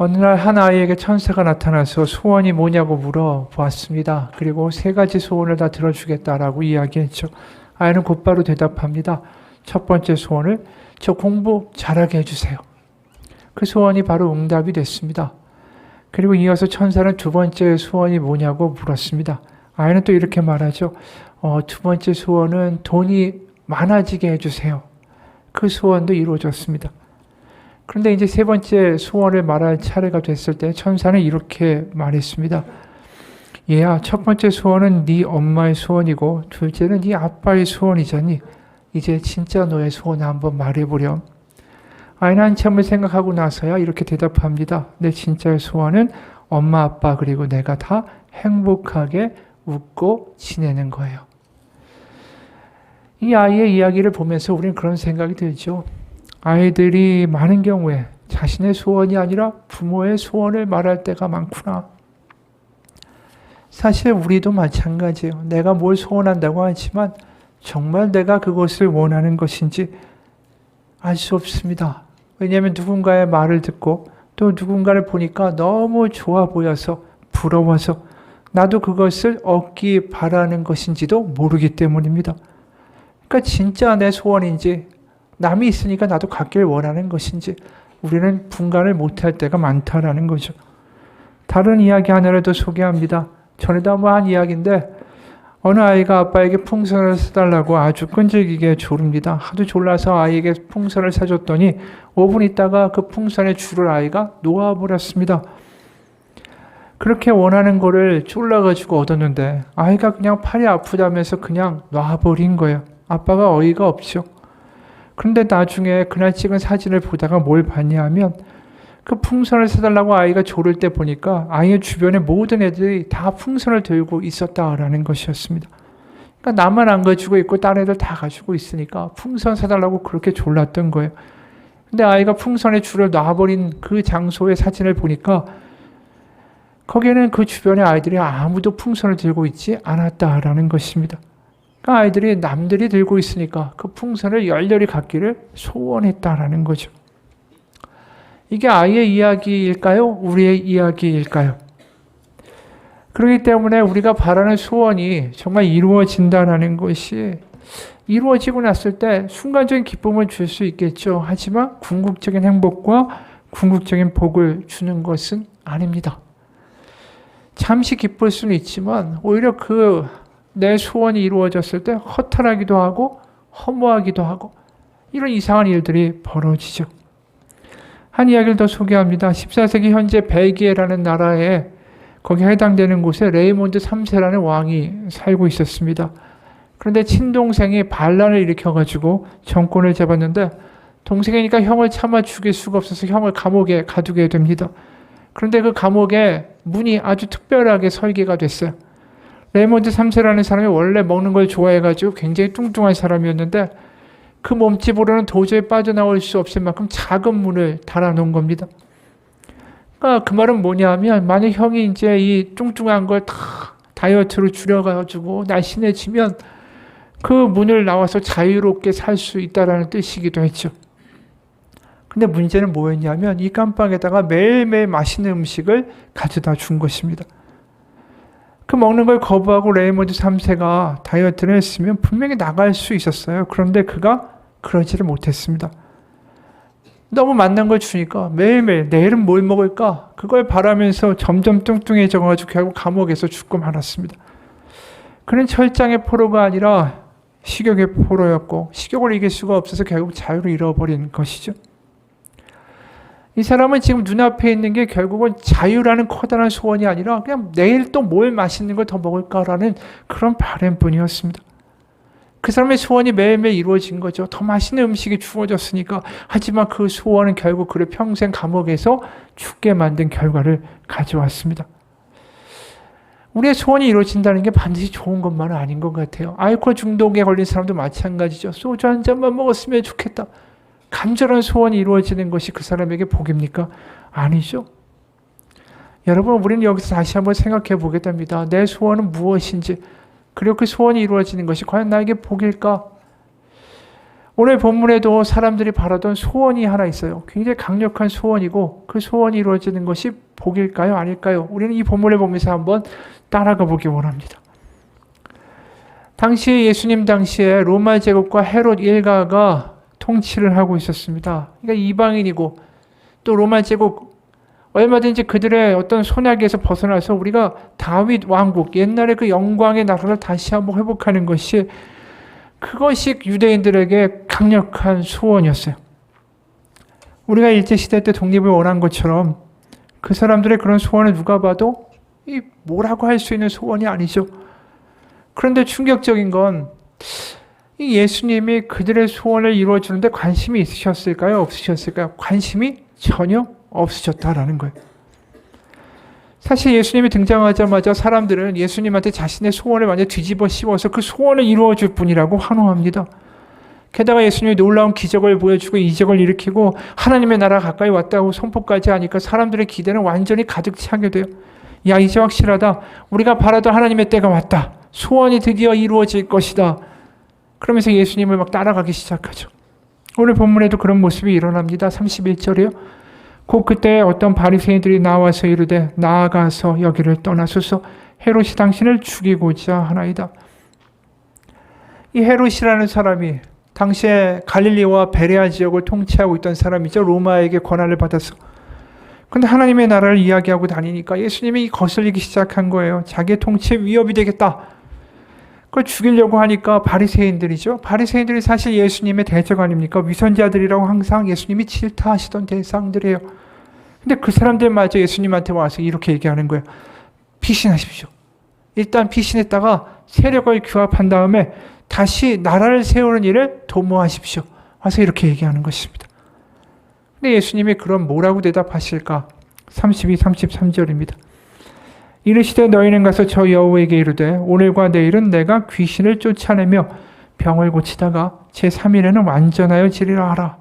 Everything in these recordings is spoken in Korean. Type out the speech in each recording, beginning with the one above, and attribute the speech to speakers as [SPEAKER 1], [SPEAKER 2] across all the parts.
[SPEAKER 1] 어느 날 한 아이에게 천사가 나타나서 소원이 뭐냐고 물어보았습니다. 그리고 세 가지 소원을 다 들어주겠다라고 이야기했죠. 아이는 곧바로 대답합니다. 첫 번째 소원을 저 공부 잘하게 해주세요. 그 소원이 바로 응답이 됐습니다. 그리고 이어서 천사는 두 번째 소원이 뭐냐고 물었습니다. 아이는 또 이렇게 말하죠. 두 번째 소원은 돈이 많아지게 해주세요. 그 소원도 이루어졌습니다. 그런데 이제 세 번째 소원을 말할 차례가 됐을 때 천사는 이렇게 말했습니다. 얘야, 첫 번째 소원은 네 엄마의 소원이고 둘째는 네 아빠의 소원이잖니. 이제 진짜 너의 소원을 한번 말해보렴. 아이는 한참을 생각하고 나서야 이렇게 대답합니다. 내 진짜의 소원은 엄마, 아빠 그리고 내가 다 행복하게 웃고 지내는 거예요. 이 아이의 이야기를 보면서 우리는 그런 생각이 들죠. 아이들이 많은 경우에 자신의 소원이 아니라 부모의 소원을 말할 때가 많구나. 사실 우리도 마찬가지예요. 내가 뭘 소원한다고 하지만 정말 내가 그것을 원하는 것인지 알 수 없습니다. 왜냐하면 누군가의 말을 듣고 또 누군가를 보니까 너무 좋아 보여서 부러워서 나도 그것을 얻기 바라는 것인지도 모르기 때문입니다. 그러니까 진짜 내 소원인지 남이 있으니까 나도 갖길 원하는 것인지 우리는 분간을 못할 때가 많다라는 거죠. 다른 이야기 하나를 더 소개합니다. 전에도 한번 한 이야기인데 어느 아이가 아빠에게 풍선을 사달라고 아주 끈질기게 조릅니다. 하도 졸라서 아이에게 풍선을 사줬더니 5분 있다가 그 풍선의 줄을 아이가 놓아버렸습니다. 그렇게 원하는 거를 졸라가지고 얻었는데 아이가 그냥 팔이 아프다면서 그냥 놔버린 거예요. 아빠가 어이가 없죠. 그런데 나중에 그날 찍은 사진을 보다가 뭘 봤냐 하면 그 풍선을 사달라고 아이가 조를 때 보니까 아이의 주변에 모든 애들이 다 풍선을 들고 있었다라는 것이었습니다. 그러니까 나만 안 가지고 있고 다른 애들 다 가지고 있으니까 풍선 사달라고 그렇게 졸랐던 거예요. 근데 아이가 풍선의 줄을 놔버린 그 장소의 사진을 보니까 거기에는 그 주변의 아이들이 아무도 풍선을 들고 있지 않았다라는 것입니다. 그러니까 아이들이 남들이 들고 있으니까 그 풍선을 열렬히 갖기를 소원했다라는 거죠. 이게 아이의 이야기일까요? 우리의 이야기일까요? 그렇기 때문에 우리가 바라는 소원이 정말 이루어진다는 것이 이루어지고 났을 때 순간적인 기쁨을 줄 수 있겠죠. 하지만 궁극적인 행복과 궁극적인 복을 주는 것은 아닙니다. 잠시 기쁠 수는 있지만 오히려 내 소원이 이루어졌을 때 허탈하기도 하고 허무하기도 하고 이런 이상한 일들이 벌어지죠. 한 이야기를 더 소개합니다. 14세기 현재 벨기에라는 나라에 거기에 해당되는 곳에 레이몬드 3세라는 왕이 살고 있었습니다. 그런데 친동생이 반란을 일으켜가지고 정권을 잡았는데 동생이니까 형을 차마 죽일 수가 없어서 형을 감옥에 가두게 됩니다. 그런데 그 감옥에 문이 아주 특별하게 설계가 됐어요. 레이몬드 3세라는 사람이 원래 먹는 걸 좋아해가지고 굉장히 뚱뚱한 사람이었는데 그 몸집으로는 도저히 빠져나올 수 없을 만큼 작은 문을 달아놓은 겁니다. 그러니까 그 말은 뭐냐 하면 만약 형이 이제 이 뚱뚱한 걸 다 다이어트로 줄여가지고 날씬해지면 그 문을 나와서 자유롭게 살 수 있다라는 뜻이기도 했죠. 근데 문제는 뭐였냐면 이 깜빵에다가 매일매일 맛있는 음식을 가져다 준 것입니다. 그 먹는 걸 거부하고 레이몬드 3세가 다이어트를 했으면 분명히 나갈 수 있었어요. 그런데 그가 그러지를 못했습니다. 너무 맛난 걸 주니까 매일매일 내일은 뭘 먹을까? 그걸 바라면서 점점 뚱뚱해져가지고 결국 감옥에서 죽고 말았습니다. 그는 철장의 포로가 아니라 식욕의 포로였고 식욕을 이길 수가 없어서 결국 자유를 잃어버린 것이죠. 이 사람은 지금 눈앞에 있는 게 결국은 자유라는 커다란 소원이 아니라 그냥 내일 또 뭘 맛있는 걸 더 먹을까라는 그런 바람뿐이었습니다. 그 사람의 소원이 매일매일 이루어진 거죠. 더 맛있는 음식이 주어졌으니까. 하지만 그 소원은 결국 그를 평생 감옥에서 죽게 만든 결과를 가져왔습니다. 우리의 소원이 이루어진다는 게 반드시 좋은 것만은 아닌 것 같아요. 알코올 중독에 걸린 사람도 마찬가지죠. 소주 한 잔만 먹었으면 좋겠다. 간절한 소원이 이루어지는 것이 그 사람에게 복입니까? 아니죠. 여러분, 우리는 여기서 다시 한번 생각해 보게 됩니다. 내 소원은 무엇인지, 그리고 그 소원이 이루어지는 것이 과연 나에게 복일까? 오늘 본문에도 사람들이 바라던 소원이 하나 있어요. 굉장히 강력한 소원이고 그 소원이 이루어지는 것이 복일까요? 아닐까요? 우리는 이 본문을 보면서 한번 따라가 보기 원합니다. 당시 예수님 당시에 로마 제국과 헤롯 일가가 통치를 하고 있었습니다. 그러니까 이방인이고 또 로마 제국 얼마든지 그들의 어떤 손아귀에서 벗어나서 우리가 다윗 왕국, 옛날의 그 영광의 나라를 다시 한번 회복하는 것이 그것이 유대인들에게 강력한 소원이었어요. 우리가 일제시대 때 독립을 원한 것처럼 그 사람들의 그런 소원을 누가 봐도 이 뭐라고 할 수 있는 소원이 아니죠. 그런데 충격적인 건 이 예수님이 그들의 소원을 이루어주는데 관심이 있으셨을까요? 없으셨을까요? 관심이 전혀 없으셨다라는 거예요. 사실 예수님이 등장하자마자 사람들은 예수님한테 자신의 소원을 완전히 뒤집어 씌워서 그 소원을 이루어줄 뿐이라고 환호합니다. 게다가 예수님이 놀라운 기적을 보여주고 이적을 일으키고 하나님의 나라가 가까이 왔다고 선포까지 하니까 사람들의 기대는 완전히 가득 차게 돼요. 야, 이제 확실하다. 우리가 바라던 하나님의 때가 왔다. 소원이 드디어 이루어질 것이다. 그러면서 예수님을 막 따라가기 시작하죠. 오늘 본문에도 그런 모습이 일어납니다. 31절이요. 곧 그때 어떤 바리새인들이 나와서 이르되 나아가서 여기를 떠나소서 헤롯이 당신을 죽이고자 하나이다. 이 헤롯이라는 사람이 당시에 갈릴리와 베레아 지역을 통치하고 있던 사람이죠. 로마에게 권한을 받아서. 근데 하나님의 나라를 이야기하고 다니니까 예수님이 거슬리기 시작한 거예요. 자기의 통치에 위협이 되겠다. 그걸 죽이려고 하니까 바리새인들이죠. 바리새인들이 사실 예수님의 대적 아닙니까? 위선자들이라고 항상 예수님이 질타하시던 대상들이에요. 근데 그 사람들마저 예수님한테 와서 이렇게 얘기하는 거예요. 피신하십시오. 일단 피신했다가 세력을 규합한 다음에 다시 나라를 세우는 일을 도모하십시오. 와서 이렇게 얘기하는 것입니다. 근데 예수님이 그럼 뭐라고 대답하실까? 32, 33절입니다. 이르시되 너희는 가서 저 여우에게 이르되 오늘과 내일은 내가 귀신을 쫓아내며 병을 고치다가 제3일에는 완전하여 지리라 하라.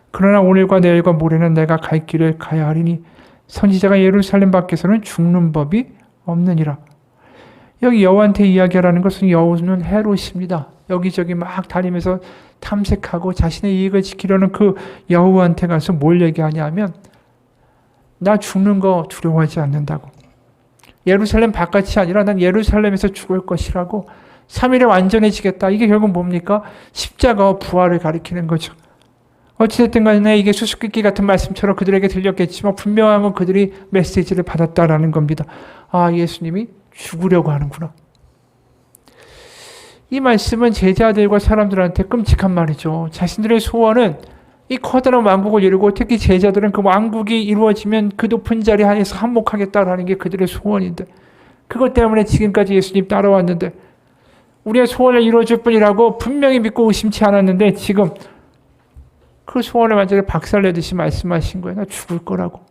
[SPEAKER 1] 그러나 오늘과 내일과 모레는 내가 갈 길을 가야 하리니 선지자가 예루살렘 밖에서는 죽는 법이 없느니라. 여기 여우한테 이야기하라는 것은 여우는 헤롯입니다. 여기저기 막 다니면서 탐색하고 자신의 이익을 지키려는 그 여우한테 가서 뭘 얘기하냐면 나 죽는 거 두려워하지 않는다고. 예루살렘 바깥이 아니라 난 예루살렘에서 죽을 것이라고 3일에 완전해지겠다. 이게 결국 뭡니까? 십자가와 부활을 가리키는 거죠. 어찌됐든 간에 이게 수수께끼 같은 말씀처럼 그들에게 들렸겠지만 분명한 건 그들이 메시지를 받았다라는 겁니다. 아, 예수님이 죽으려고 하는구나. 이 말씀은 제자들과 사람들한테 끔찍한 말이죠. 자신들의 소원은 이 커다란 왕국을 이루고 특히 제자들은 그 왕국이 이루어지면 그 높은 자리 하에서 한몫하겠다라는 게 그들의 소원인데 그것 때문에 지금까지 예수님 따라왔는데 우리의 소원을 이루어줄 뿐이라고 분명히 믿고 의심치 않았는데 지금 그 소원을 완전히 박살내듯이 말씀하신 거예요. 나 죽을 거라고.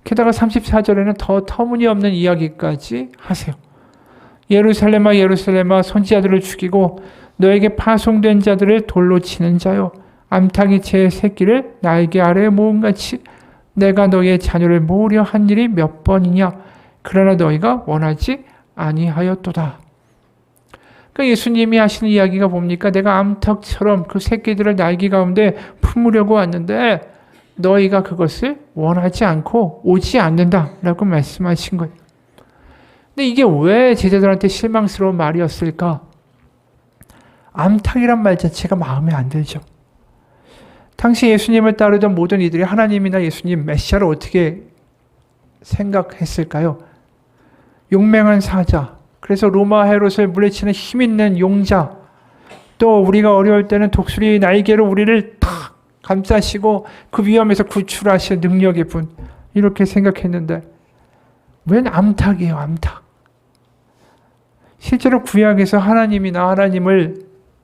[SPEAKER 1] 게다가 34절에는 더 터무니없는 이야기까지 하세요. 예루살렘아 예루살렘아 선지자들을 죽이고 너에게 파송된 자들을 돌로 치는 자요. 암탉이 제 새끼를 날개 아래에 모음같이 내가 너희의 자녀를 모으려 한 일이 몇 번이냐. 그러나 너희가 원하지 아니하였도다. 그러니까 예수님이 하시는 이야기가 뭡니까? 내가 암탉처럼 그 새끼들을 날개 가운데 품으려고 왔는데 너희가 그것을 원하지 않고 오지 않는다라고 말씀하신 거예요. 근데 이게 왜 제자들한테 실망스러운 말이었을까? 암탉이란 말 자체가 마음에 안 들죠. 당시 예수님을 따르던 모든 이들이 하나님이나 예수님, 메시아를 어떻게 생각했을까요? 용맹한 사자, 그래서 로마 헤롯을 물리치는 힘있는 용자, 또 우리가 어려울 때는 독수리 날개로 우리를 탁 감싸시고 그 위험에서 구출하실 능력의 분, 이렇게 생각했는데 웬 암탉이에요, 암탉. 실제로 구약에서 하나님이나 하나님을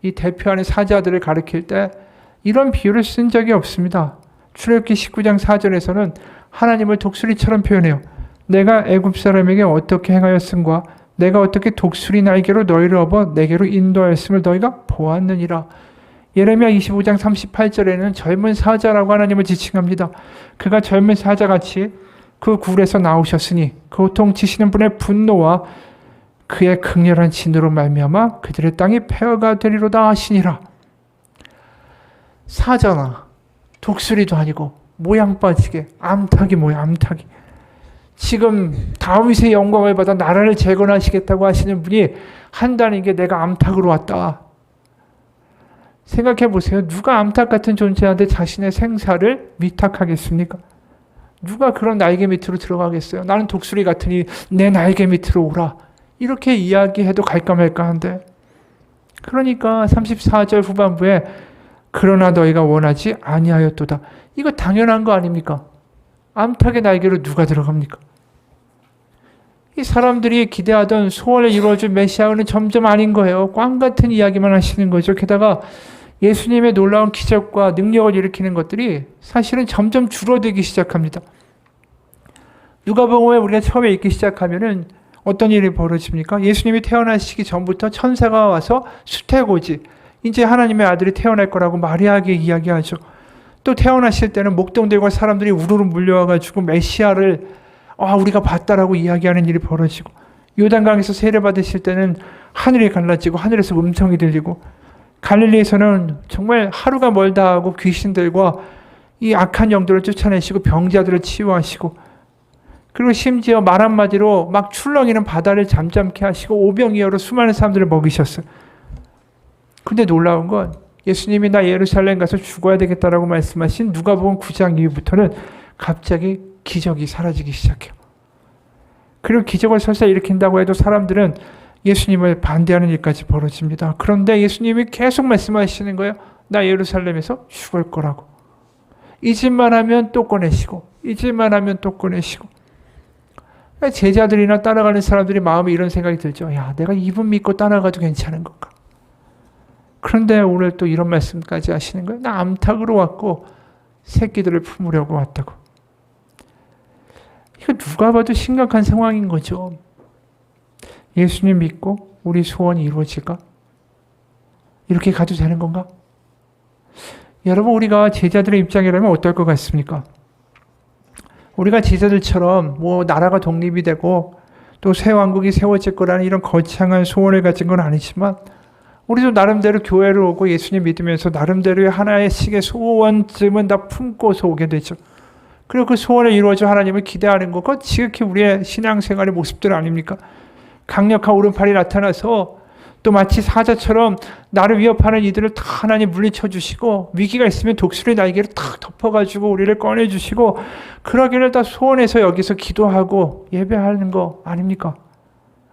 [SPEAKER 1] 이 대표하는 사자들을 가리킬 때 이런 비유를 쓴 적이 없습니다. 출애굽기 19장 4절에서는 하나님을 독수리처럼 표현해요. 내가 애굽 사람에게 어떻게 행하였음과 내가 어떻게 독수리 날개로 너희를 업어 내게로 인도하였음을 너희가 보았느니라. 예레미야 25장 38절에는 젊은 사자라고 하나님을 지칭합니다. 그가 젊은 사자같이 그 굴에서 나오셨으니 그 고통치시는 분의 분노와 그의 극렬한 진노로 말미암아 그들의 땅이 폐허가 되리로다 하시니라. 사잖아. 독수리도 아니고 모양 빠지게 암탉이 뭐야, 암탉이. 지금 다윗의 영광을 받아 나라를 재건하시겠다고 하시는 분이 한다는 게 내가 암탉으로 왔다. 생각해 보세요. 누가 암탉 같은 존재한테 자신의 생사를 위탁하겠습니까? 누가 그런 날개 밑으로 들어가겠어요? 나는 독수리 같으니 내 날개 밑으로 오라. 이렇게 이야기해도 갈까 말까 한데. 그러니까 34절 후반부에 그러나 너희가 원하지 아니하였도다. 이거 당연한 거 아닙니까? 암탉의 날개로 누가 들어갑니까? 이 사람들이 기대하던 소원을 이루어줄 메시아는 점점 아닌 거예요. 꽝 같은 이야기만 하시는 거죠. 게다가 예수님의 놀라운 기적과 능력을 일으키는 것들이 사실은 점점 줄어들기 시작합니다. 누가복음에 우리가 처음에 읽기 시작하면은 어떤 일이 벌어집니까? 예수님이 태어나시기 전부터 천사가 와서 수태고지, 이제 하나님의 아들이 태어날 거라고 마리아에게 이야기하죠. 또 태어나실 때는 목동들과 사람들이 우르르 몰려와가지고 메시아를 우리가 봤다라고 이야기하는 일이 벌어지고, 요단강에서 세례 받으실 때는 하늘이 갈라지고 하늘에서 음성이 들리고, 갈릴리에서는 정말 하루가 멀다 하고 귀신들과 이 악한 영들을 쫓아내시고 병자들을 치유하시고, 그리고 심지어 말 한마디로 막 출렁이는 바다를 잠잠케 하시고 오병이어로 수많은 사람들을 먹이셨어요. 근데 놀라운 건 예수님이 나 예루살렘 가서 죽어야 되겠다라고 말씀하신 누가복음 9장 이후부터는 갑자기 기적이 사라지기 시작해요. 그리고 기적을 설사 일으킨다고 해도 사람들은 예수님을 반대하는 일까지 벌어집니다. 그런데 예수님이 계속 말씀하시는 거예요. 나 예루살렘에서 죽을 거라고. 이 짓만 하면 또 꺼내시고, 이 짓만 하면 또 꺼내시고. 제자들이나 따라가는 사람들이 마음에 이런 생각이 들죠. 야, 내가 이분 믿고 따라가도 괜찮은 건가? 그런데 오늘 또 이런 말씀까지 하시는 거예요. 나 암탉으로 왔고 새끼들을 품으려고 왔다고. 이거 누가 봐도 심각한 상황인 거죠. 예수님 믿고 우리 소원이 이루어질까? 이렇게 가도 되는 건가? 여러분, 우리가 제자들의 입장이라면 어떨 것 같습니까? 우리가 제자들처럼 나라가 독립이 되고 또 새 왕국이 세워질 거라는 이런 거창한 소원을 가진 건 아니지만, 우리도 나름대로 교회를 오고 예수님 믿으면서 나름대로의 하나의 식의 소원쯤은 다 품고서 오게 되죠. 그리고 그 소원을 이루어져 하나님을 기대하는 것, 그건 지극히 우리의 신앙생활의 모습들 아닙니까? 강력한 오른팔이 나타나서 또 마치 사자처럼 나를 위협하는 이들을 다 하나님 물리쳐 주시고, 위기가 있으면 독수리 날개를 탁 덮어가지고 우리를 꺼내주시고, 그러기를 다 소원해서 여기서 기도하고 예배하는 거 아닙니까?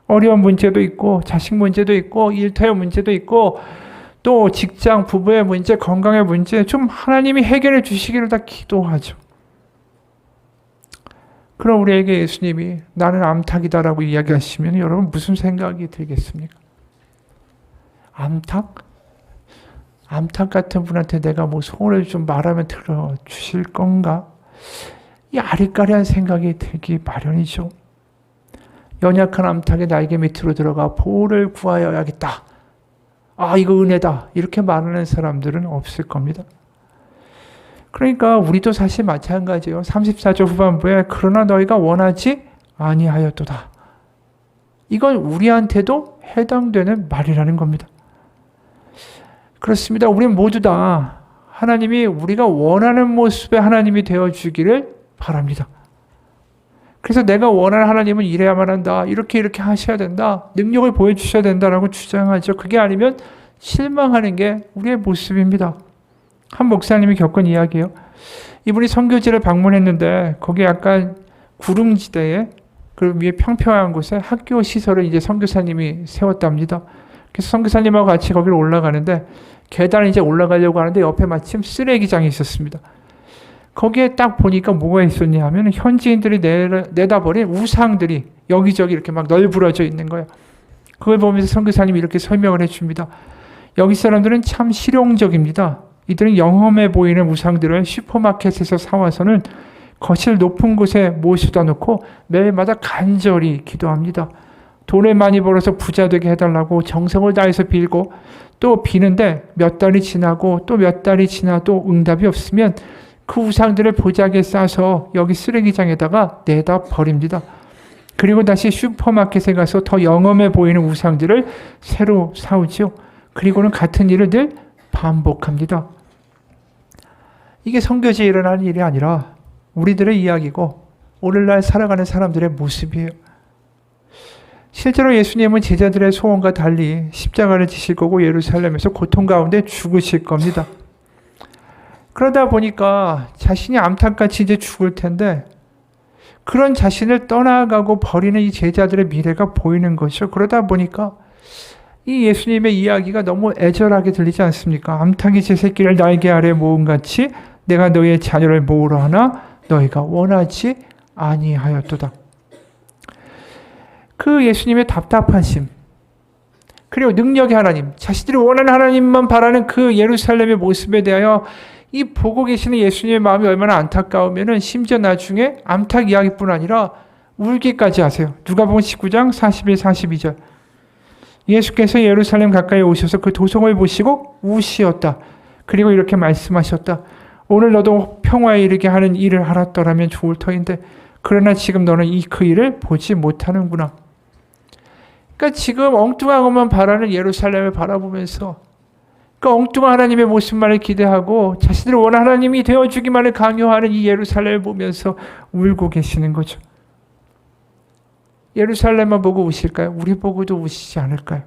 [SPEAKER 1] 어려운 문제도 있고 자식 문제도 있고 일터의 문제도 있고 또 직장 부부의 문제, 건강의 문제 좀 하나님이 해결해 주시기를 다 기도하죠. 그럼 우리에게 예수님이 나는 암탉이다라고 이야기하시면 여러분 무슨 생각이 들겠습니까? 암탉? 암탉 같은 분한테 내가 소원을 좀 말하면 들어주실 건가? 이 아리까리한 생각이 들기 마련이죠. 연약한 암탉의 날개 밑으로 들어가 보호를 구하여야겠다. 이거 은혜다. 이렇게 말하는 사람들은 없을 겁니다. 그러니까 우리도 사실 마찬가지예요. 34절 후반부에 그러나 너희가 원하지 아니하였도다. 이건 우리한테도 해당되는 말이라는 겁니다. 그렇습니다. 우리는 모두 다 하나님이 우리가 원하는 모습의 하나님이 되어주기를 바랍니다. 그래서 내가 원하는 하나님은 이래야만 한다. 이렇게 하셔야 된다. 능력을 보여주셔야 된다라고 주장하죠. 그게 아니면 실망하는 게 우리의 모습입니다. 한 목사님이 겪은 이야기예요. 이분이 선교지를 방문했는데 거기 약간 구릉지대에 그 위에 평평한 곳에 학교 시설을 이제 선교사님이 세웠답니다. 그래서 선교사님하고 같이 거기를 올라가는데 계단을 이제 올라가려고 하는데 옆에 마침 쓰레기장이 있었습니다. 거기에 딱 보니까 뭐가 있었냐 하면 현지인들이 내다버린 우상들이 여기저기 이렇게 막 널브러져 있는 거예요. 그걸 보면서 선교사님이 이렇게 설명을 해줍니다. 여기 사람들은 참 실용적입니다. 이들은 영험해 보이는 우상들을 슈퍼마켓에서 사와서는 거실 높은 곳에 모셔다 놓고 매일마다 간절히 기도합니다. 돈을 많이 벌어서 부자 되게 해달라고 정성을 다해서 빌고 또 비는데 몇 달이 지나고 또 몇 달이 지나도 응답이 없으면 그 우상들을 보자기에 싸서 여기 쓰레기장에다가 내다 버립니다. 그리고 다시 슈퍼마켓에 가서 더 영험해 보이는 우상들을 새로 사오지요. 그리고는 같은 일을 늘 반복합니다. 이게 선교지에 일어나는 일이 아니라 우리들의 이야기고 오늘날 살아가는 사람들의 모습이에요. 실제로 예수님은 제자들의 소원과 달리 십자가를 지실 거고 예루살렘에서 고통 가운데 죽으실 겁니다. 그러다 보니까 자신이 암탉같이 이제 죽을 텐데 그런 자신을 떠나가고 버리는 이 제자들의 미래가 보이는 것이죠. 그러다 보니까 이 예수님의 이야기가 너무 애절하게 들리지 않습니까? 암탉이 제 새끼를 날개 아래 모음같이 내가 너희의 자녀를 모으려 하나 너희가 원하지 아니하였도다. 그 예수님의 답답하심, 그리고 능력의 하나님, 자신들이 원하는 하나님만 바라는 그 예루살렘의 모습에 대하여 이 보고 계시는 예수님의 마음이 얼마나 안타까우면은 심지어 나중에 암탉 이야기뿐 아니라 울기까지 하세요. 누가복음 19장 41, 42절. 예수께서 예루살렘 가까이 오셔서 그 도성을 보시고 우시었다. 그리고 이렇게 말씀하셨다. 오늘 너도 평화에 이르게 하는 일을 하랐더라면 좋을 터인데 그러나 지금 너는 그 일을 보지 못하는구나. 그러니까 지금 엉뚱한 것만 바라는 예루살렘을 바라보면서 그 엉뚱한 하나님의 모습만을 기대하고 자신들을 원하는 하나님이 되어주기만을 강요하는 이 예루살렘을 보면서 울고 계시는 거죠. 예루살렘만 보고 우실까요? 우리 보고도 우시지 않을까요?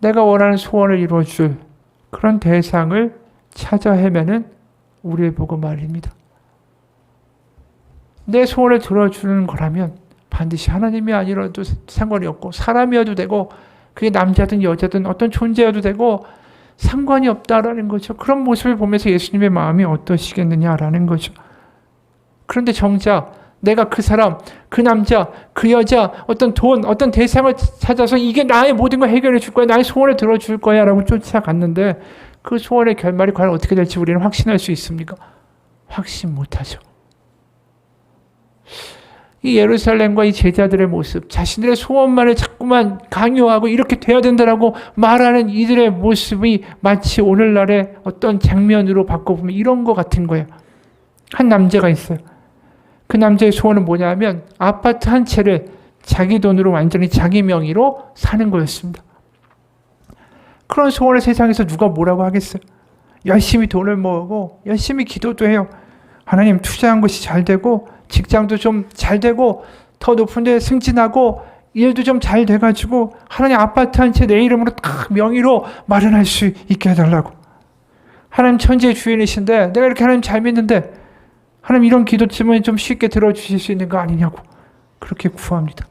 [SPEAKER 1] 내가 원하는 소원을 이루어줄 그런 대상을 찾아 헤매는 우리를 보고 말입니다. 내 소원을 들어주는 거라면 반드시 하나님이 아니라도 상관이 없고 사람이어도 되고 그게 남자든 여자든 어떤 존재여도 되고 상관이 없다라는 거죠. 그런 모습을 보면서 예수님의 마음이 어떠시겠느냐라는 거죠. 그런데 정작 내가 그 사람, 그 남자, 그 여자, 어떤 돈, 어떤 대상을 찾아서 이게 나의 모든 걸 해결해 줄 거야, 나의 소원을 들어줄 거야 라고 쫓아갔는데 그 소원의 결말이 과연 어떻게 될지 우리는 확신할 수 있습니까? 확신 못하죠. 이 예루살렘과 이 제자들의 모습, 자신들의 소원만을 자꾸만 강요하고 이렇게 돼야 된다라고 말하는 이들의 모습이 마치 오늘날의 어떤 장면으로 바꿔보면 이런 것 같은 거예요. 한 남자가 있어요. 그 남자의 소원은 뭐냐면 아파트 한 채를 자기 돈으로 완전히 자기 명의로 사는 거였습니다. 그런 소원을 세상에서 누가 뭐라고 하겠어요? 열심히 돈을 모으고 열심히 기도도 해요. 하나님 투자한 것이 잘 되고 직장도 좀 잘 되고 더 높은 데 승진하고 일도 좀 잘 돼가지고 하나님 아파트 한 채 내 이름으로 딱 명의로 마련할 수 있게 해달라고. 하나님 천지의 주인이신데 내가 이렇게 하나님 잘 믿는데 하나님 이런 기도쯤은 좀 쉽게 들어주실 수 있는 거 아니냐고 그렇게 구합니다.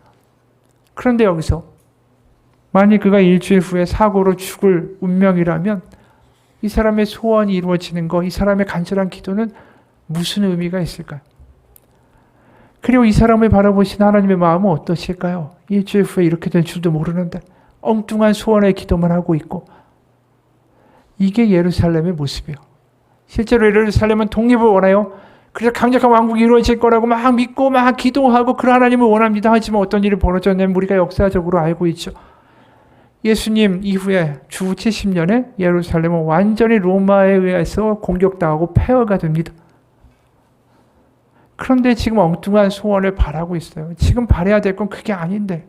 [SPEAKER 1] 그런데 여기서 만일 그가 일주일 후에 사고로 죽을 운명이라면 이 사람의 소원이 이루어지는 거, 이 사람의 간절한 기도는 무슨 의미가 있을까요? 그리고 이 사람을 바라보시는 하나님의 마음은 어떠실까요? 일주일 후에 이렇게 될 줄도 모르는데 엉뚱한 소원의 기도만 하고 있고, 이게 예루살렘의 모습이에요. 실제로 예루살렘은 독립을 원해요. 그래서 강력한 왕국이 이루어질 거라고 막 믿고 막 기도하고 그 하나님을 원합니다. 하지만 어떤 일이 벌어졌냐면 우리가 역사적으로 알고 있죠. 예수님 이후에 주 70년에 예루살렘은 완전히 로마에 의해서 공격당하고 폐허가 됩니다. 그런데 지금 엉뚱한 소원을 바라고 있어요. 지금 바라야 될 건 그게 아닌데.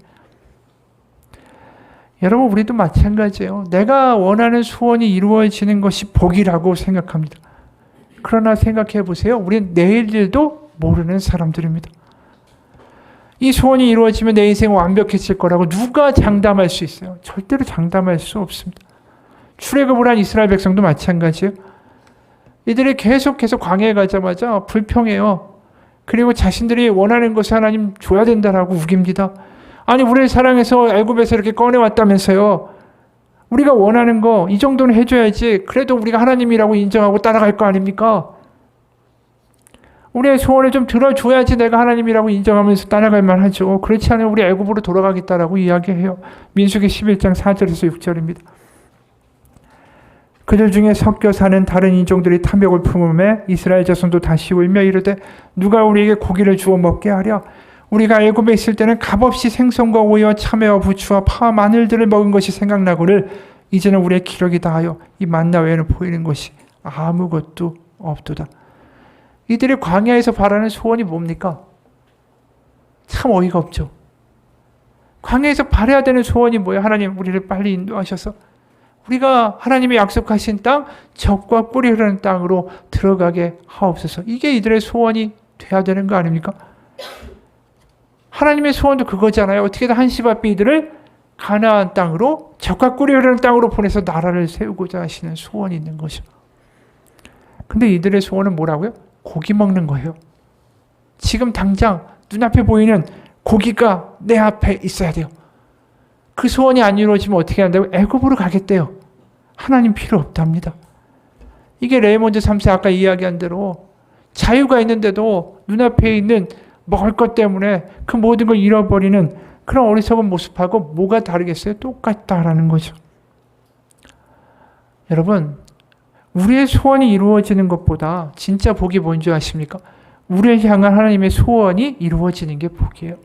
[SPEAKER 1] 여러분 우리도 마찬가지예요. 내가 원하는 소원이 이루어지는 것이 복이라고 생각합니다. 그러나 생각해 보세요. 우리는 내일 일도 모르는 사람들입니다. 이 소원이 이루어지면 내 인생은 완벽해질 거라고 누가 장담할 수 있어요? 절대로 장담할 수 없습니다. 출애굽을 한 이스라엘 백성도 마찬가지예요. 이들이 계속해서 광야에 가자마자 불평해요. 그리고 자신들이 원하는 것을 하나님 줘야 된다라고 우깁니다. 아니 우리를 사랑해서 애굽에서 이렇게 꺼내왔다면서요. 우리가 원하는 거 이 정도는 해줘야지. 그래도 우리가 하나님이라고 인정하고 따라갈 거 아닙니까? 우리의 소원을 좀 들어줘야지 내가 하나님이라고 인정하면서 따라갈 만하죠. 그렇지 않으면 우리 애굽으로 돌아가겠다라고 이야기해요. 민수기 11장 4절에서 6절입니다. 그들 중에 섞여 사는 다른 인종들이 탐욕을 품음에 이스라엘 자손도 다시 울며 이르되 누가 우리에게 고기를 주어 먹게 하랴? 우리가 애굽에 있을 때는 값없이 생선과 오이와 참외와 부추와 파와 마늘들을 먹은 것이 생각나거늘 이제는 우리의 기력이 다하여 이 만나 외에는 보이는 것이 아무것도 없도다. 이들이 광야에서 바라는 소원이 뭡니까? 참 어이가 없죠. 광야에서 바라야 되는 소원이 뭐예요? 하나님 우리를 빨리 인도하셔서 우리가 하나님의 약속하신 땅, 젖과 꿀이 흐르는 땅으로 들어가게 하옵소서. 이게 이들의 소원이 돼야 되는 거 아닙니까? 하나님의 소원도 그거잖아요. 어떻게든 한시 앞에 이들을 가나안 땅으로, 젖과 꿀이 흐르는 땅으로 보내서 나라를 세우고자 하시는 소원이 있는 거죠. 근데 이들의 소원은 뭐라고요? 고기 먹는 거예요. 지금 당장 눈앞에 보이는 고기가 내 앞에 있어야 돼요. 그 소원이 안 이루어지면 어떻게 한다고? 애굽으로 가겠대요. 하나님 필요 없답니다. 이게 레이몬드 3세 아까 이야기한 대로 자유가 있는데도 눈앞에 있는 먹을 것 때문에 그 모든 걸 잃어버리는 그런 어리석은 모습하고 뭐가 다르겠어요? 똑같다라는 거죠. 여러분, 우리의 소원이 이루어지는 것보다 진짜 복이 뭔지 아십니까? 우리를 향한 하나님의 소원이 이루어지는 게 복이에요.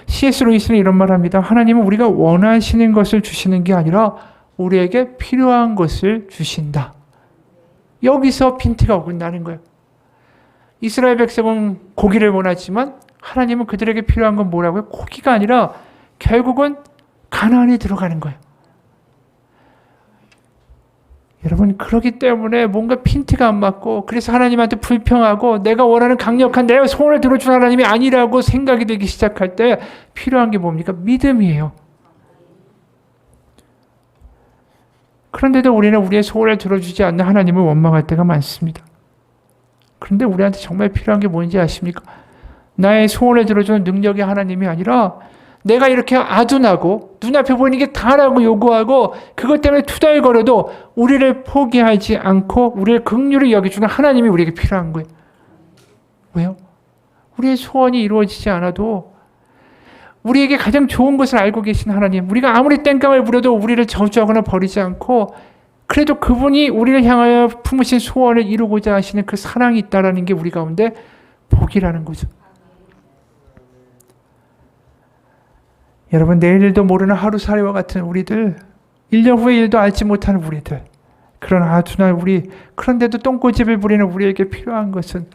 [SPEAKER 1] C.S. 루이스는 이런 말 합니다. 하나님은 우리가 원하시는 것을 주시는 게 아니라 우리에게 필요한 것을 주신다. 여기서 핀트가 어긋나는 거예요. 이스라엘 백성은 고기를 원하지만 하나님은 그들에게 필요한 건 뭐라고요? 고기가 아니라 결국은 가나안에 들어가는 거예요. 여러분, 그렇기 때문에 뭔가 핀트가 안 맞고 그래서 하나님한테 불평하고 내가 원하는 강력한 내 소원을 들어준 하나님이 아니라고 생각이 되기 시작할 때 필요한 게 뭡니까? 믿음이에요. 그런데도 우리는 우리의 소원을 들어주지 않는 하나님을 원망할 때가 많습니다. 그런데 우리한테 정말 필요한 게 뭔지 아십니까? 나의 소원을 들어주는 능력이 하나님이 아니라 내가 이렇게 아둔하고 눈앞에 보이는 게 다라고 요구하고 그것 때문에 투덜거려도 우리를 포기하지 않고 우리를 긍휼히 여겨주는 하나님이 우리에게 필요한 거예요. 왜요? 우리의 소원이 이루어지지 않아도 우리에게 가장 좋은 것을 알고 계신 하나님, 우리가 아무리 땡깡을 부려도 우리를 저주하거나 버리지 않고 그래도 그분이 우리를 향하여 품으신 소원을 이루고자 하시는 그 사랑이 있다는 게 우리 가운데 복이라는 거죠. 여러분, 내일도 모르는 하루살이와 같은 우리들, 1년 후의 일도 알지 못하는 우리들, 그런 아둔한 우리, 그런데도 똥꼬집을 부리는 우리에게 필요한 것은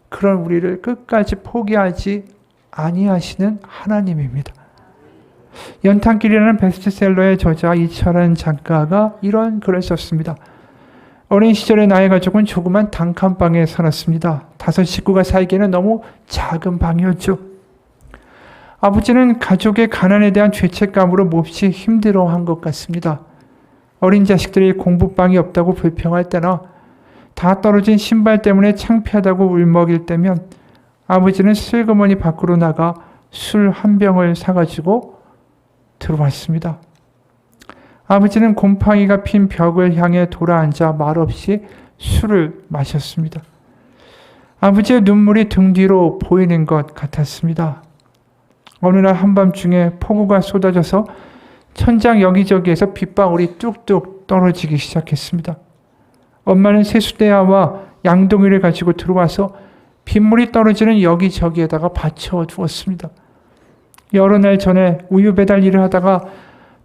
[SPEAKER 1] 그런 우리를 끝까지 포기하지 아니하시는 하나님입니다. 연탄길이라는 베스트셀러의 저자 이철한 작가가 이런 글을 썼습니다. 어린 시절의 나의 가족은 조그만 단칸방에 살았습니다. 5 식구가 살기에는 너무 작은 방이었죠. 아버지는 가족의 가난에 대한 죄책감으로 몹시 힘들어한 것 같습니다. 어린 자식들이 공부방이 없다고 불평할 때나 다 떨어진 신발 때문에 창피하다고 울먹일 때면 아버지는 슬그머니 밖으로 나가 술 한 병을 사가지고 들어왔습니다. 아버지는 곰팡이가 핀 벽을 향해 돌아앉아 말없이 술을 마셨습니다. 아버지의 눈물이 등 뒤로 보이는 것 같았습니다. 어느 날 한밤중에 폭우가 쏟아져서 천장 여기저기에서 빗방울이 뚝뚝 떨어지기 시작했습니다. 엄마는 세수대야와 양동이를 가지고 들어와서 빗물이 떨어지는 여기저기에다가 받쳐두었습니다. 여러 날 전에 우유 배달 일을 하다가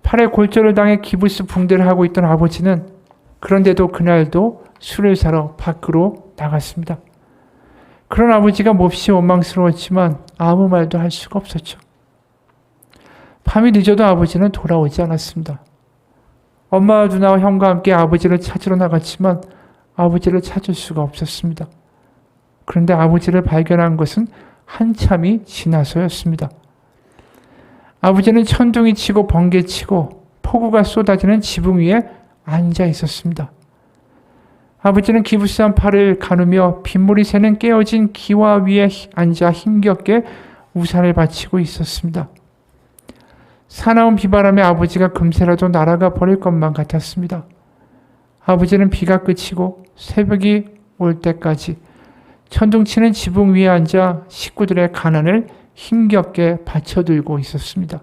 [SPEAKER 1] 팔에 골절을 당해 기부스 붕대를 하고 있던 아버지는 그런데도 그날도 술을 사러 밖으로 나갔습니다. 그런 아버지가 몹시 원망스러웠지만 아무 말도 할 수가 없었죠. 밤이 늦어도 아버지는 돌아오지 않았습니다. 엄마와 누나와 형과 함께 아버지를 찾으러 나갔지만 아버지를 찾을 수가 없었습니다. 그런데 아버지를 발견한 것은 한참이 지나서였습니다. 아버지는 천둥이 치고 번개치고 폭우가 쏟아지는 지붕 위에 앉아 있었습니다. 아버지는 기부스한 팔을 가누며 빗물이 새는 깨어진 기와 위에 앉아 힘겹게 우산을 받치고 있었습니다. 사나운 비바람에 아버지가 금세라도 날아가 버릴 것만 같았습니다. 아버지는 비가 그치고 새벽이 올 때까지 천둥치는 지붕 위에 앉아 식구들의 가난을 힘겹게 받쳐들고 있었습니다.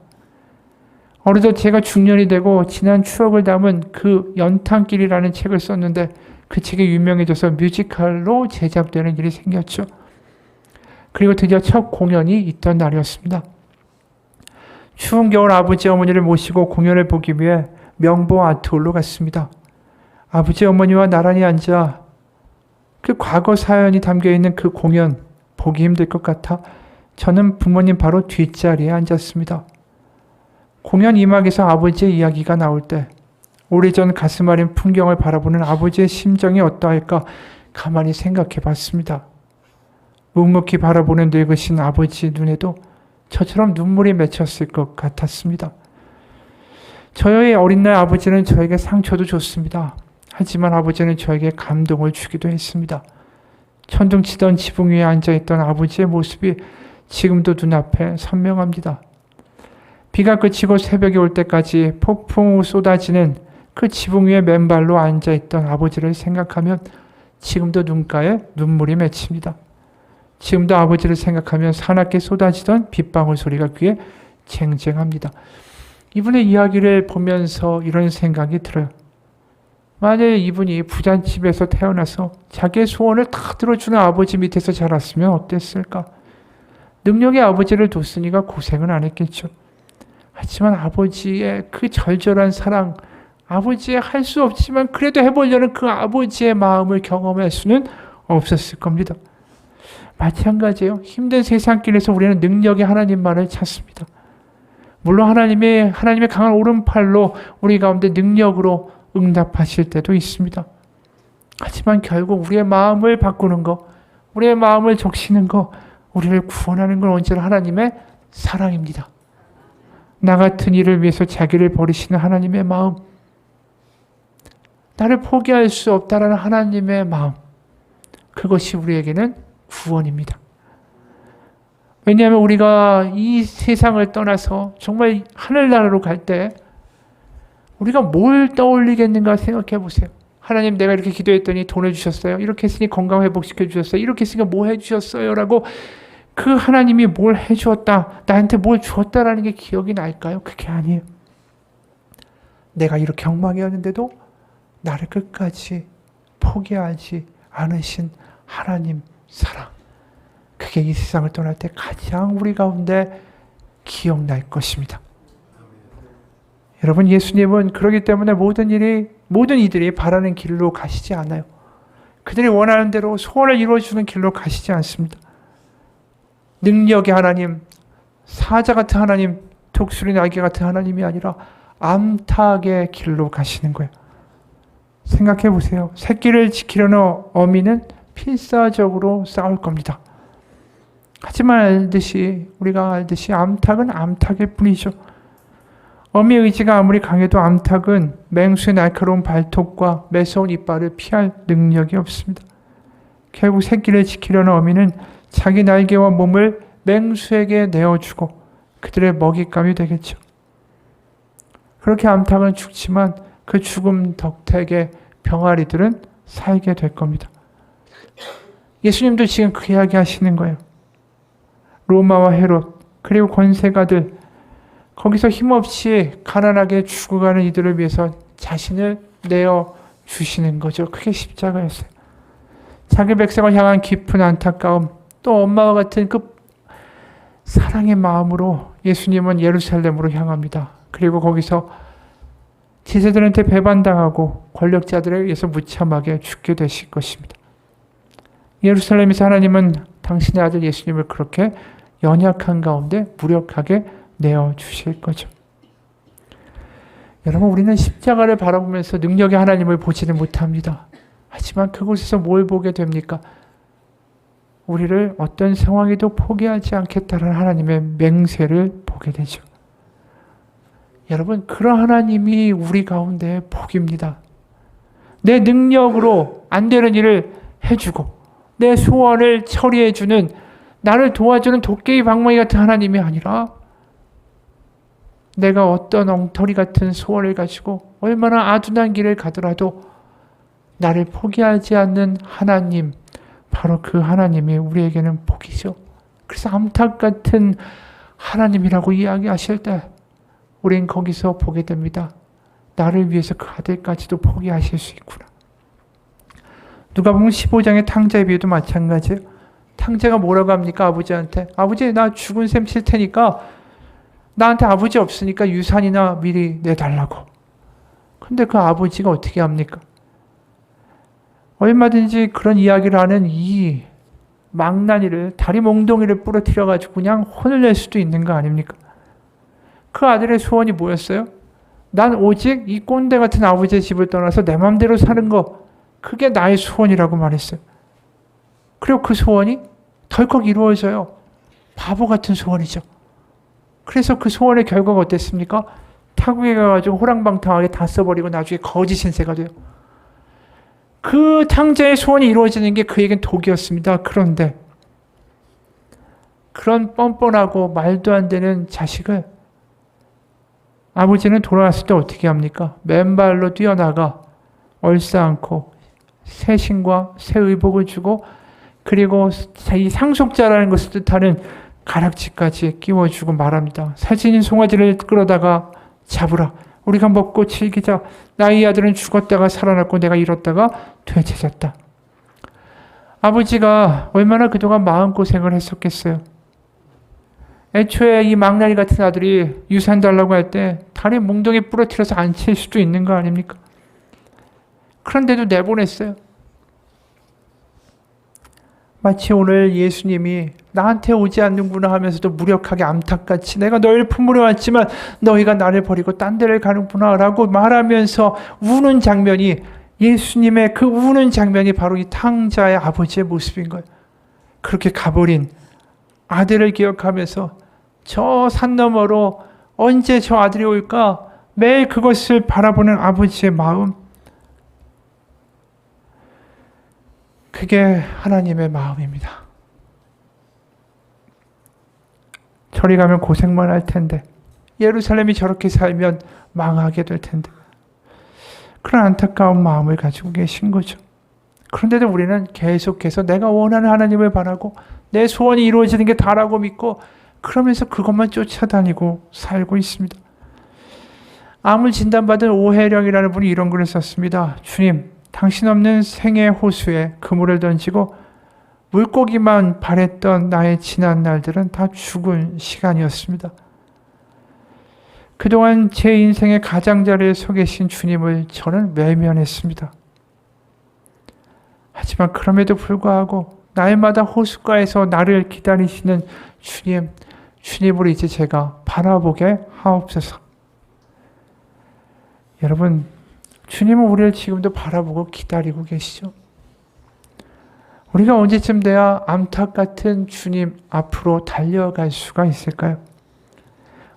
[SPEAKER 1] 어느덧 제가 중년이 되고 지난 추억을 담은 그 연탄길이라는 책을 썼는데 그 책이 유명해져서 뮤지컬로 제작되는 일이 생겼죠. 그리고 드디어 첫 공연이 있던 날이었습니다. 추운 겨울 아버지 어머니를 모시고 공연을 보기 위해 명보 아트홀로 갔습니다. 아버지 어머니와 나란히 앉아 그 과거 사연이 담겨있는 그 공연 보기 힘들 것 같아 저는 부모님 바로 뒷자리에 앉았습니다. 공연 이막에서 아버지의 이야기가 나올 때 오래전 가슴 아린 풍경을 바라보는 아버지의 심정이 어떠할까 가만히 생각해 봤습니다. 묵묵히 바라보는 늙으신 아버지 눈에도 저처럼 눈물이 맺혔을 것 같았습니다. 저의 어린 날 아버지는 저에게 상처도 줬습니다. 하지만 아버지는 저에게 감동을 주기도 했습니다. 천둥치던 지붕 위에 앉아있던 아버지의 모습이 지금도 눈앞에 선명합니다. 비가 그치고 새벽이 올 때까지 폭풍우 쏟아지는 그 지붕 위에 맨발로 앉아있던 아버지를 생각하면 지금도 눈가에 눈물이 맺힙니다. 지금도 아버지를 생각하면 사납게 쏟아지던 빗방울 소리가 귀에 쟁쟁합니다. 이분의 이야기를 보면서 이런 생각이 들어요. 만약에 이분이 부잣집에서 태어나서 자기의 소원을 다 들어주는 아버지 밑에서 자랐으면 어땠을까? 능력의 아버지를 뒀으니까 고생은 안 했겠죠. 하지만 아버지의 그 절절한 사랑, 아버지의 할 수 없지만 그래도 해보려는 그 아버지의 마음을 경험할 수는 없었을 겁니다. 마찬가지예요. 힘든 세상길에서 우리는 능력의 하나님만을 찾습니다. 물론 하나님의 강한 오른팔로 우리 가운데 능력으로 응답하실 때도 있습니다. 하지만 결국 우리의 마음을 바꾸는 것, 우리의 마음을 적시는 것, 우리를 구원하는 건 언제나 하나님의 사랑입니다. 나 같은 이를 위해서 자기를 버리시는 하나님의 마음, 나를 포기할 수 없다라는 하나님의 마음, 그것이 우리에게는 구원입니다. 왜냐하면 우리가 이 세상을 떠나서 정말 하늘나라로 갈 때 우리가 뭘 떠올리겠는가 생각해 보세요. 하나님, 내가 이렇게 기도했더니 돈을 주셨어요. 이렇게 했으니 건강 회복시켜 주셨어요. 이렇게 했으니까 뭐 해주셨어요. 라고 그 하나님이 뭘 해주었다, 나한테 뭘 주었다라는 게 기억이 날까요? 그게 아니에요. 내가 이렇게 엉망이었는데도 나를 끝까지 포기하지 않으신 하나님 사랑, 그게 이 세상을 떠날 때 가장 우리 가운데 기억날 것입니다. 여러분, 예수님은 그렇기 때문에 모든 이들이 바라는 길로 가시지 않아요. 그들이 원하는 대로 소원을 이루어주는 길로 가시지 않습니다. 능력의 하나님, 사자 같은 하나님, 독수리 날개 같은 하나님이 아니라 암탉의 길로 가시는 거예요. 생각해 보세요. 새끼를 지키려는 어미는 필사적으로 싸울 겁니다. 하지만 우리가 알듯이 암탉은 암탉일 뿐이죠. 어미의 의지가 아무리 강해도 암탉은 맹수의 날카로운 발톱과 매서운 이빨을 피할 능력이 없습니다. 결국 새끼를 지키려는 어미는 자기 날개와 몸을 맹수에게 내어주고 그들의 먹잇감이 되겠죠. 그렇게 암탉은 죽지만 그 죽음 덕택에 병아리들은 살게 될 겁니다. 예수님도 지금 그 이야기 하시는 거예요. 로마와 헤롯, 그리고 권세가들, 거기서 힘없이 가난하게 죽어가는 이들을 위해서 자신을 내어주시는 거죠. 그게 십자가였어요. 자기 백성을 향한 깊은 안타까움, 또 엄마와 같은 그 사랑의 마음으로 예수님은 예루살렘으로 향합니다. 그리고 거기서 지세들한테 배반당하고 권력자들에 의해서 무참하게 죽게 되실 것입니다. 예루살렘에서 하나님은 당신의 아들 예수님을 그렇게 연약한 가운데 무력하게 내어주실 거죠. 여러분, 우리는 십자가를 바라보면서 능력의 하나님을 보지는 못합니다. 하지만 그곳에서 뭘 보게 됩니까? 우리를 어떤 상황에도 포기하지 않겠다는 하나님의 맹세를 보게 되죠. 여러분, 그런 하나님이 우리 가운데 복입니다. 내 능력으로 안 되는 일을 해주고 내 소원을 처리해주는, 나를 도와주는 도깨비 방망이 같은 하나님이 아니라 내가 어떤 엉터리 같은 소원을 가지고 얼마나 아둔한 길을 가더라도 나를 포기하지 않는 하나님, 바로 그 하나님이 우리에게는 복이죠. 그래서 암탉 같은 하나님이라고 이야기하실 때 우린 거기서 보게 됩니다. 나를 위해서 그 아들까지도 포기하실 수 있구나. 누가복음 15장의 탕자의 비유도 마찬가지예요. 탕자가 뭐라고 합니까? 아버지한테. 아버지, 나 죽은 셈 칠 테니까 나한테 아버지 없으니까 유산이나 미리 내달라고. 근데 그 아버지가 어떻게 합니까? 얼마든지 그런 이야기를 하는 이 망나니를, 다리 몽둥이를 부러뜨려가지고 그냥 혼을 낼 수도 있는 거 아닙니까? 그 아들의 소원이 뭐였어요? 난 오직 이 꼰대 같은 아버지의 집을 떠나서 내 마음대로 사는 거, 그게 나의 소원이라고 말했어요. 그리고 그 소원이 덜컥 이루어져요. 바보 같은 소원이죠. 그래서 그 소원의 결과가 어땠습니까? 타국에 가가지고 호랑방탕하게 다 써버리고 나중에 거지 신세가 돼요. 그 탕자의 소원이 이루어지는 게 그에겐 독이었습니다. 그런데 그런 뻔뻔하고 말도 안 되는 자식을 아버지는 돌아왔을 때 어떻게 합니까? 맨발로 뛰어나가 얼싸안고 새 신과 새 의복을 주고 그리고 이 상속자라는 것을 뜻하는 가락지까지 끼워주고 말합니다. 살찐인 송아지를 끌어다가 잡으라. 우리가 먹고 즐기자. 나의 아들은 죽었다가 살아났고 내가 잃었다가 되찾았다. 아버지가 얼마나 그동안 마음고생을 했었겠어요. 애초에 이 망나니 같은 아들이 유산 달라고 할 때 다리 몽둥이 부러뜨려서 안 칠 수도 있는 거 아닙니까? 그런데도 내보냈어요. 마치 오늘 예수님이 나한테 오지 않는구나 하면서도 무력하게 암탉같이 내가 너희를 품으려 왔지만 너희가 나를 버리고 딴 데를 가는구나 라고 말하면서 우는 장면이, 예수님의 그 우는 장면이 바로 이 탕자의 아버지의 모습인 거예요. 그렇게 가버린 아들을 기억하면서 저 산 너머로 언제 저 아들이 올까 매일 그것을 바라보는 아버지의 마음, 그게 하나님의 마음입니다. 저리 가면 고생만 할 텐데, 예루살렘이 저렇게 살면 망하게 될 텐데, 그런 안타까운 마음을 가지고 계신 거죠. 그런데도 우리는 계속해서 내가 원하는 하나님을 바라고 내 소원이 이루어지는 게 다라고 믿고 그러면서 그것만 쫓아다니고 살고 있습니다. 암을 진단받은 오해령이라는 분이 이런 글을 썼습니다. 주님, 당신 없는 생의 호수에 그물을 던지고 물고기만 바랬던 나의 지난 날들은 다 죽은 시간이었습니다. 그동안 제 인생의 가장자리에 서 계신 주님을 저는 외면했습니다. 하지만 그럼에도 불구하고 날마다 호숫가에서 나를 기다리시는 주님으로 이제 제가 바라보게 하옵소서. 여러분, 주님은 우리를 지금도 바라보고 기다리고 계시죠. 우리가 언제쯤 돼야 암탉 같은 주님 앞으로 달려갈 수가 있을까요?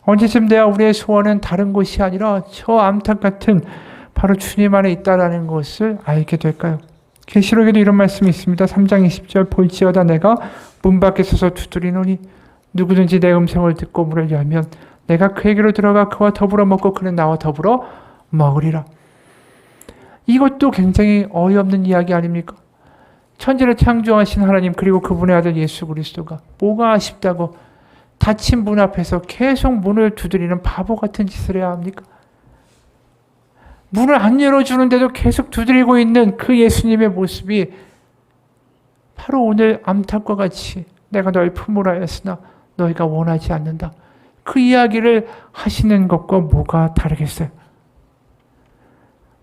[SPEAKER 1] 언제쯤 돼야 우리의 소원은 다른 곳이 아니라 저 암탉 같은 바로 주님 안에 있다라는 것을 알게 될까요? 계시록에도 이런 말씀이 있습니다. 3장 20절, 볼지어다 내가 문 밖에 서서 두드리노니 누구든지 내 음성을 듣고 문을 열면 내가 그에게로 들어가 그와 더불어 먹고 그는 나와 더불어 먹으리라. 이것도 굉장히 어이없는 이야기 아닙니까? 천지를 창조하신 하나님, 그리고 그분의 아들 예수 그리스도가 뭐가 아쉽다고 닫힌 문 앞에서 계속 문을 두드리는 바보 같은 짓을 해야 합니까? 문을 안 열어주는데도 계속 두드리고 있는 그 예수님의 모습이 바로 오늘 암탉과 같이 내가 너희 품으라 하였으나 너희가 원하지 않는다. 그 이야기를 하시는 것과 뭐가 다르겠어요?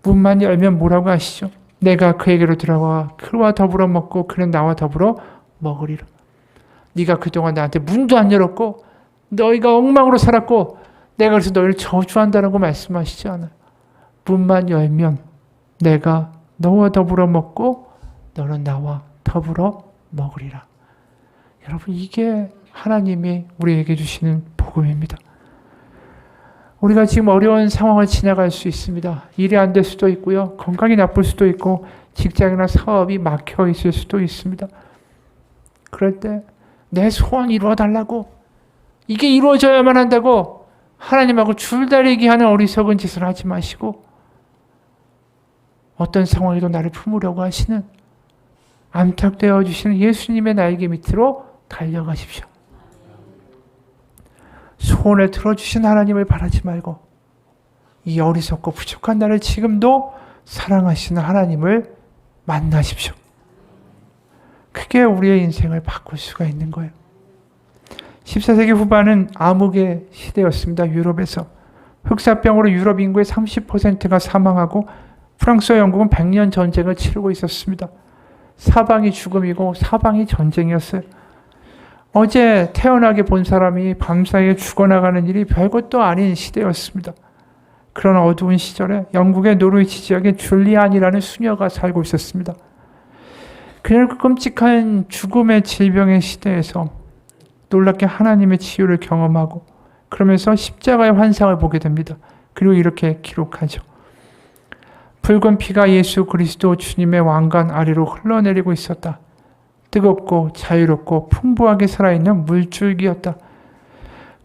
[SPEAKER 1] 문만 열면 뭐라고 하시죠? 내가 그에게로 들어가 그와 더불어 먹고 그는 나와 더불어 먹으리라. 네가 그동안 나한테 문도 안 열었고 너희가 엉망으로 살았고 내가 그래서 너희를 저주한다라고 말씀하시지 않아요. 문만 열면 내가 너와 더불어 먹고 너는 나와 더불어 먹으리라. 여러분, 이게 하나님이 우리에게 주시는 복음입니다. 우리가 지금 어려운 상황을 지나갈 수 있습니다. 일이 안 될 수도 있고요. 건강이 나쁠 수도 있고 직장이나 사업이 막혀 있을 수도 있습니다. 그럴 때 내 소원 이루어달라고, 이게 이루어져야만 한다고 하나님하고 줄다리기 하는 어리석은 짓을 하지 마시고 어떤 상황에도 나를 품으려고 하시는 암탉되어 주시는 예수님의 날개 밑으로 달려가십시오. 소원을 들어주신 하나님을 바라지 말고 이 어리석고 부족한 나를 지금도 사랑하시는 하나님을 만나십시오. 그게 우리의 인생을 바꿀 수가 있는 거예요. 14세기 후반은 암흑의 시대였습니다. 유럽에서. 흑사병으로 유럽 인구의 30%가 사망하고 프랑스와 영국은 100년 전쟁을 치르고 있었습니다. 사방이 죽음이고 사방이 전쟁이었어요. 어제 태어나게 본 사람이 밤사이에 죽어나가는 일이 별것도 아닌 시대였습니다. 그런 어두운 시절에 영국의 노르위치 지역에 줄리안이라는 수녀가 살고 있었습니다. 그녀는 그 끔찍한 죽음의 질병의 시대에서 놀랍게 하나님의 치유를 경험하고 그러면서 십자가의 환상을 보게 됩니다. 그리고 이렇게 기록하죠. 붉은 피가 예수 그리스도 주님의 왕관 아래로 흘러내리고 있었다. 뜨겁고 자유롭고 풍부하게 살아있는 물줄기였다.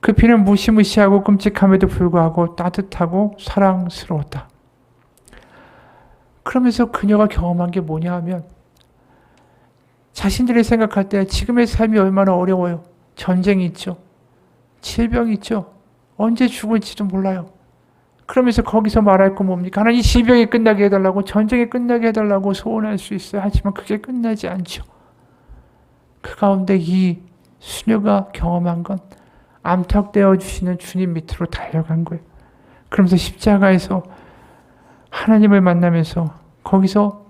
[SPEAKER 1] 그 피는 무시무시하고 끔찍함에도 불구하고 따뜻하고 사랑스러웠다. 그러면서 그녀가 경험한 게 뭐냐 하면 자신들이 생각할 때 지금의 삶이 얼마나 어려워요. 전쟁이 있죠. 질병이 있죠. 언제 죽을지도 몰라요. 그러면서 거기서 말할 거 뭡니까? 하나님 질병이 끝나게 해달라고, 전쟁이 끝나게 해달라고 소원할 수 있어요. 하지만 그게 끝나지 않죠. 그 가운데 이 수녀가 경험한 건 암탉되어 주시는 주님 밑으로 달려간 거예요. 그러면서 십자가에서 하나님을 만나면서 거기서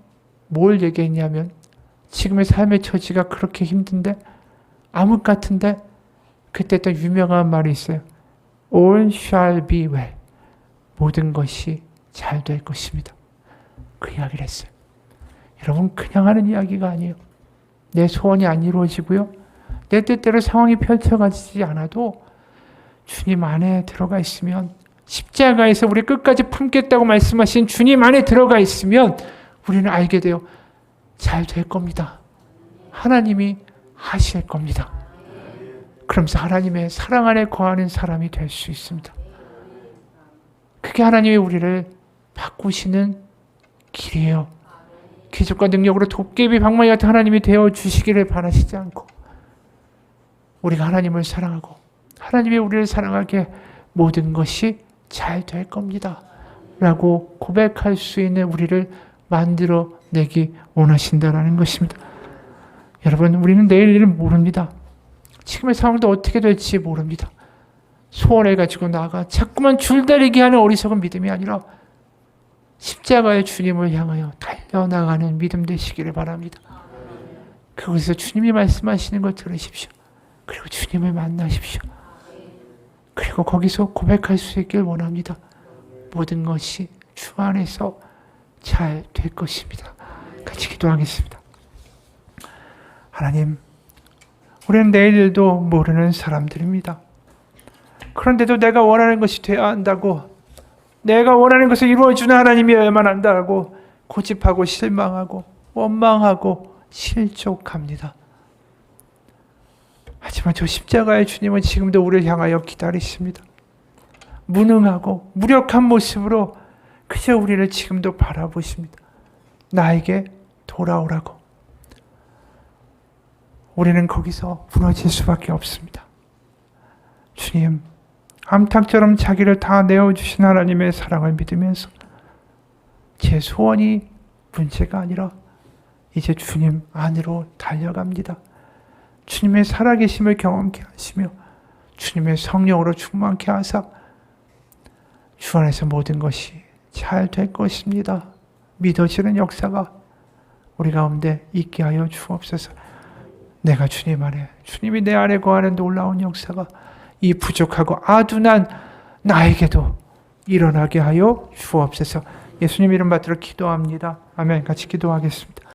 [SPEAKER 1] 뭘 얘기했냐면 지금의 삶의 처지가 그렇게 힘든데 암흑 같은데 그때 또 유명한 말이 있어요. All shall be well. 모든 것이 잘 될 것입니다. 그 이야기를 했어요. 여러분 그냥 하는 이야기가 아니에요. 내 소원이 안 이루어지고요. 내 뜻대로 상황이 펼쳐가지 않아도 주님 안에 들어가 있으면 십자가에서 우리 끝까지 품겠다고 말씀하신 주님 안에 들어가 있으면 우리는 알게 돼요. 잘 될 겁니다. 하나님이 하실 겁니다. 그러면서 하나님의 사랑 안에 거하는 사람이 될 수 있습니다. 그게 하나님이 우리를 바꾸시는 길이에요. 기적과 능력으로 도깨비 방망이 같은 하나님이 되어 주시기를 바라시지 않고 우리가 하나님을 사랑하고 하나님이 우리를 사랑하게 모든 것이 잘 될 겁니다. 라고 고백할 수 있는 우리를 만들어 내기 원하신다라는 것입니다. 여러분 우리는 내일 일을 모릅니다. 지금의 상황도 어떻게 될지 모릅니다. 소원해가지고 나가 자꾸만 줄다리기 하는 어리석은 믿음이 아니라 십자가의 주님을 향하여 달려나가는 믿음 되시기를 바랍니다. 그곳에서 주님이 말씀하시는 걸 들으십시오. 그리고 주님을 만나십시오. 그리고 거기서 고백할 수 있길 원합니다. 모든 것이 주 안에서 잘 될 것입니다. 같이 기도하겠습니다. 하나님, 우리는 내일도 모르는 사람들입니다. 그런데도 내가 원하는 것이 되어야 한다고, 내가 원하는 것을 이루어주는 하나님이어야만 한다고 고집하고 실망하고 원망하고 실족합니다. 하지만 저 십자가의 주님은 지금도 우리를 향하여 기다리십니다. 무능하고 무력한 모습으로 그저 우리를 지금도 바라보십니다. 나에게 돌아오라고. 우리는 거기서 무너질 수밖에 없습니다. 주님, 암탉처럼 자기를 다 내어주신 하나님의 사랑을 믿으면서 제 소원이 문제가 아니라 이제 주님 안으로 달려갑니다. 주님의 살아계심을 경험케 하시며 주님의 성령으로 충만케 하사 주 안에서 모든 것이 잘 될 것입니다. 믿어지는 역사가 우리 가운데 있게 하여 주옵소서. 내가 주님 안에, 주님이 내 안에 거하는 놀라운 역사가 이 부족하고 아둔한 나에게도 일어나게 하여 주옵소서. 예수님 이름 받들어 기도합니다. 아멘. 같이 기도하겠습니다.